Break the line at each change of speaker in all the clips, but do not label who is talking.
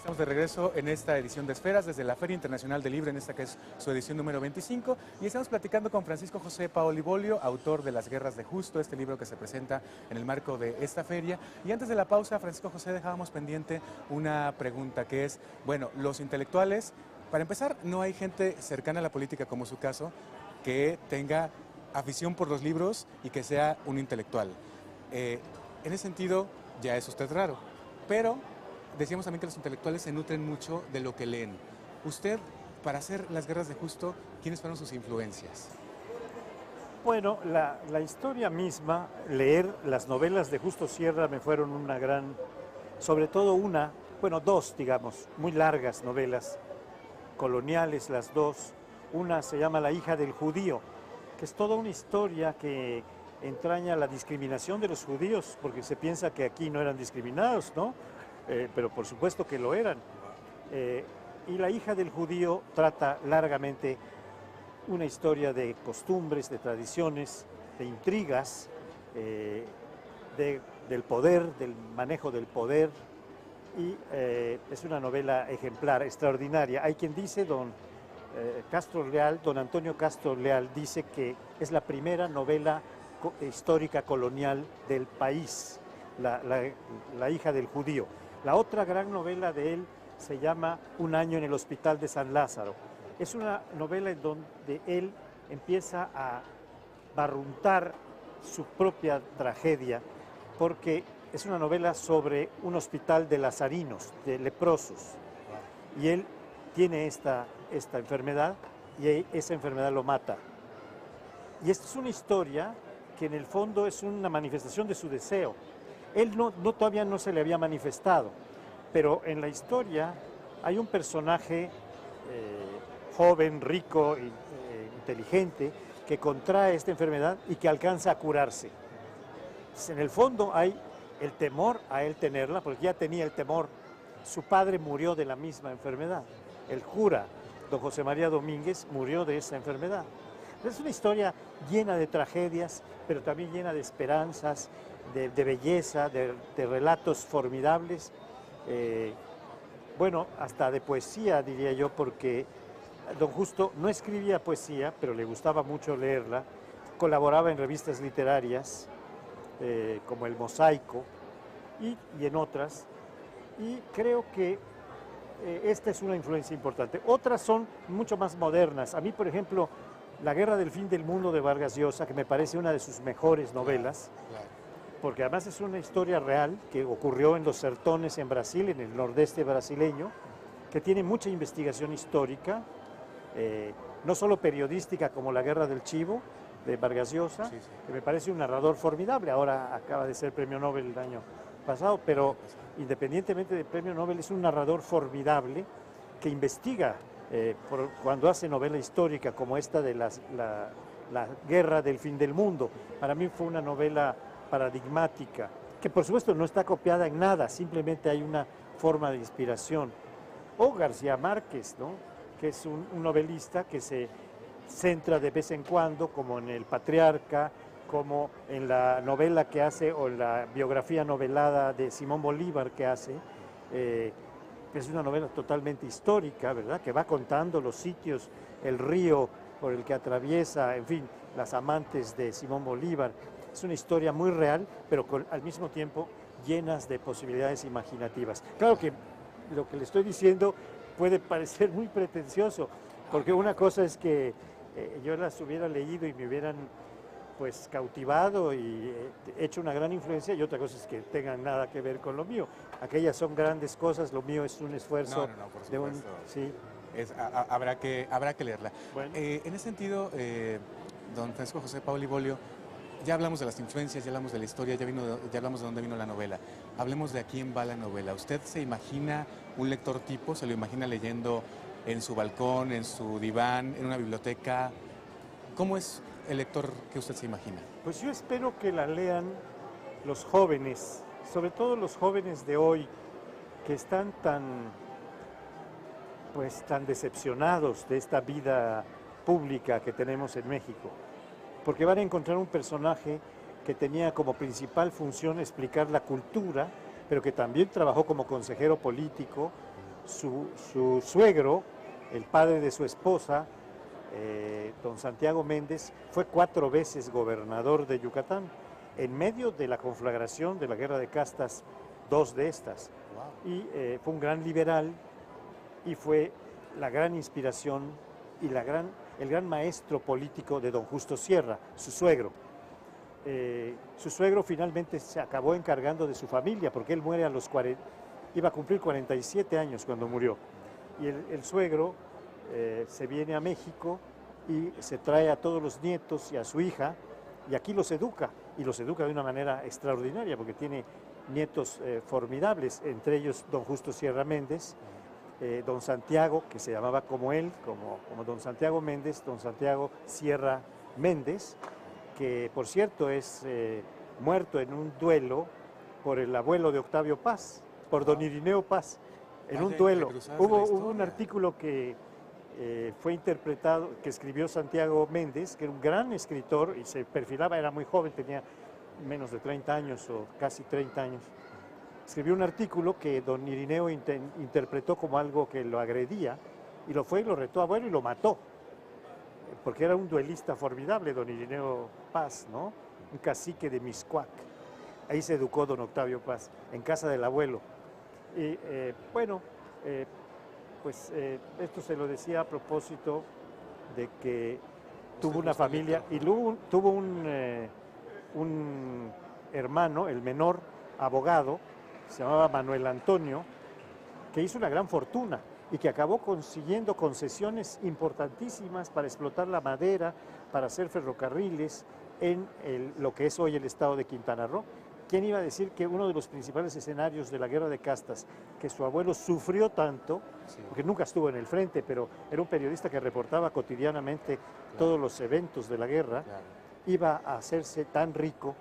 Estamos de regreso en esta edición de Esferas desde la Feria Internacional del Libro, en esta que es su edición número 25, y estamos platicando con Francisco José Paoli Bolio, autor de Las Guerras de Justo, este libro que se presenta en el marco de esta feria. Y antes de la pausa, Francisco José, dejábamos pendiente una pregunta que es, bueno, los intelectuales, para empezar, no hay gente cercana a la política como su caso, que tenga afición por los libros y que sea un intelectual. En ese sentido, ya es usted raro, pero decíamos también que los intelectuales se nutren mucho de lo que leen. Usted, para hacer Las Guerras de Justo, ¿quiénes fueron sus influencias?
Bueno, la historia misma, leer las novelas de Justo Sierra me fueron una gran, sobre todo dos, digamos, muy largas novelas, coloniales las dos. Una se llama La hija del judío, que es toda una historia que entraña la discriminación de los judíos, porque se piensa que aquí no eran discriminados, ¿no? Pero por supuesto que lo eran. Y La hija del judío trata largamente una historia de costumbres, de tradiciones, de intrigas, del poder, del manejo del poder, y es una novela ejemplar, extraordinaria. Hay quien dice, don Antonio Castro Leal, dice que es la primera novela histórica colonial del país, la hija del judío. La otra gran novela de él se llama Un año en el Hospital de San Lázaro. Es una novela en donde él empieza a barruntar su propia tragedia, porque es una novela sobre un hospital de lazarinos, de leprosos, y él tiene esta enfermedad y esa enfermedad lo mata. Y esta es una historia que en el fondo es una manifestación de su deseo. Él todavía no se le había manifestado, pero en la historia hay un personaje joven, rico, inteligente, que contrae esta enfermedad y que alcanza a curarse. En el fondo hay el temor a él tenerla, porque ya tenía el temor. Su padre murió de la misma enfermedad. El cura, don José María Domínguez, murió de esa enfermedad. Es una historia llena de tragedias, pero también llena de esperanzas, de belleza, de relatos formidables, hasta de poesía, diría yo, porque don Justo no escribía poesía, pero le gustaba mucho leerla, colaboraba en revistas literarias, como El Mosaico y en otras, y creo que esta es una influencia importante. Otras son mucho más modernas. A mí, por ejemplo, La Guerra del Fin del Mundo de Vargas Llosa, que me parece una de sus mejores novelas, porque además es una historia real que ocurrió en los sertones en Brasil, en el nordeste brasileño, que tiene mucha investigación histórica, no solo periodística como La Guerra del Chivo de Vargas Llosa, que me parece un narrador formidable, ahora acaba de ser premio Nobel el año pasado, pero independientemente del premio Nobel es un narrador formidable que investiga cuando hace novela histórica como esta de la Guerra del Fin del Mundo. Para mí fue una novela paradigmática, que por supuesto no está copiada en nada, simplemente hay una forma de inspiración. O García Márquez, ¿no?, que es un novelista que se centra de vez en cuando, como en El Patriarca, como en la novela que hace, o en la biografía novelada de Simón Bolívar que hace, es una novela totalmente histórica, ¿verdad?, que va contando los sitios, el río por el que atraviesa, en fin, las amantes de Simón Bolívar. Es una historia muy real, pero al mismo tiempo llenas de posibilidades imaginativas. Claro que lo que le estoy diciendo puede parecer muy pretencioso, porque una cosa es que yo las hubiera leído y me hubieran pues cautivado y hecho una gran influencia, y otra cosa es que tengan nada que ver con lo mío. Aquellas son grandes cosas, lo mío es un esfuerzo.
No, por supuesto.
Sí.
Habrá que leerla.
Bueno.
En ese sentido, don Francisco José Paoli Bolio, ya hablamos de las influencias, ya hablamos de la historia, ya hablamos de dónde vino la novela. Hablemos de a quién va la novela. ¿Usted se imagina un lector tipo? ¿Se lo imagina leyendo en su balcón, en su diván, en una biblioteca? ¿Cómo es el lector que usted se imagina?
Pues yo espero que la lean los jóvenes, sobre todo los jóvenes de hoy, que están tan decepcionados de esta vida pública que tenemos en México, porque van a encontrar un personaje que tenía como principal función explicar la cultura, pero que también trabajó como consejero político, Su suegro, el padre de su esposa, don Santiago Méndez, fue 4 veces gobernador de Yucatán, en medio de la conflagración de la guerra de castas, 2 de estas.
Wow.
Y fue un gran liberal y fue la gran inspiración y el gran maestro político de don Justo Sierra, su suegro. Su suegro finalmente se acabó encargando de su familia, porque él muere a los 40, iba a cumplir 47 años cuando murió. Y el suegro se viene a México y se trae a todos los nietos y a su hija, y aquí los educa de una manera extraordinaria, porque tiene nietos formidables, entre ellos don Justo Sierra Méndez, don Santiago, que se llamaba como él, como don Santiago Méndez, don Santiago Sierra Méndez, que por cierto es muerto en un duelo por el abuelo de Octavio Paz, por don Irineo Paz, en un duelo. Hubo un artículo que fue interpretado, que escribió Santiago Méndez, que era un gran escritor y se perfilaba, era muy joven, tenía menos de 30 años o casi 30 años. Escribió un artículo que don Irineo interpretó como algo que lo agredía y lo retó a vuelo y lo mató, porque era un duelista formidable, don Irineo Paz, ¿no? Un cacique de Mixcoac. Ahí se educó don Octavio Paz, en casa del abuelo. Y esto se lo decía a propósito de que tuvo una familia y tuvo un hermano, el menor, abogado, se llamaba Manuel Antonio, que hizo una gran fortuna y que acabó consiguiendo concesiones importantísimas para explotar la madera, para hacer ferrocarriles en lo que es hoy el estado de Quintana Roo. ¿Quién iba a decir que uno de los principales escenarios de la guerra de castas, que su abuelo sufrió tanto, porque nunca estuvo en el frente, pero era un periodista que reportaba cotidianamente todos los eventos de la guerra, iba a hacerse tan rico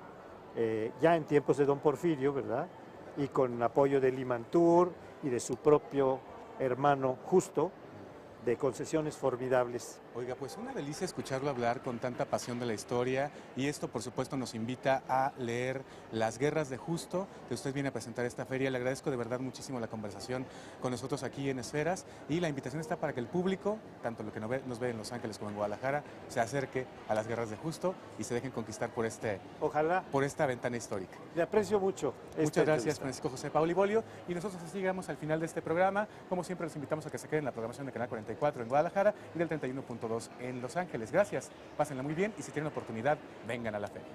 ya en tiempos de don Porfirio, ¿verdad? Y con apoyo de Limantur y de su propio hermano Justo, de concesiones formidables.
Oiga, pues una delicia escucharlo hablar con tanta pasión de la historia, y esto por supuesto nos invita a leer Las Guerras de Justo, que usted viene a presentar esta feria. Le agradezco de verdad muchísimo la conversación con nosotros aquí en Esferas, y la invitación está para que el público, tanto lo que nos ve en Los Ángeles como en Guadalajara, se acerque a Las Guerras de Justo y se dejen conquistar por esta ventana histórica.
Le aprecio mucho.
Muchas gracias, Francisco José Paoli Bolio, y nosotros así llegamos al final de este programa. Como siempre, los invitamos a que se queden en la programación de Canal 44 en Guadalajara y del 31.2 en Los Ángeles. Gracias, pásenla muy bien, y si tienen oportunidad, vengan a la feria.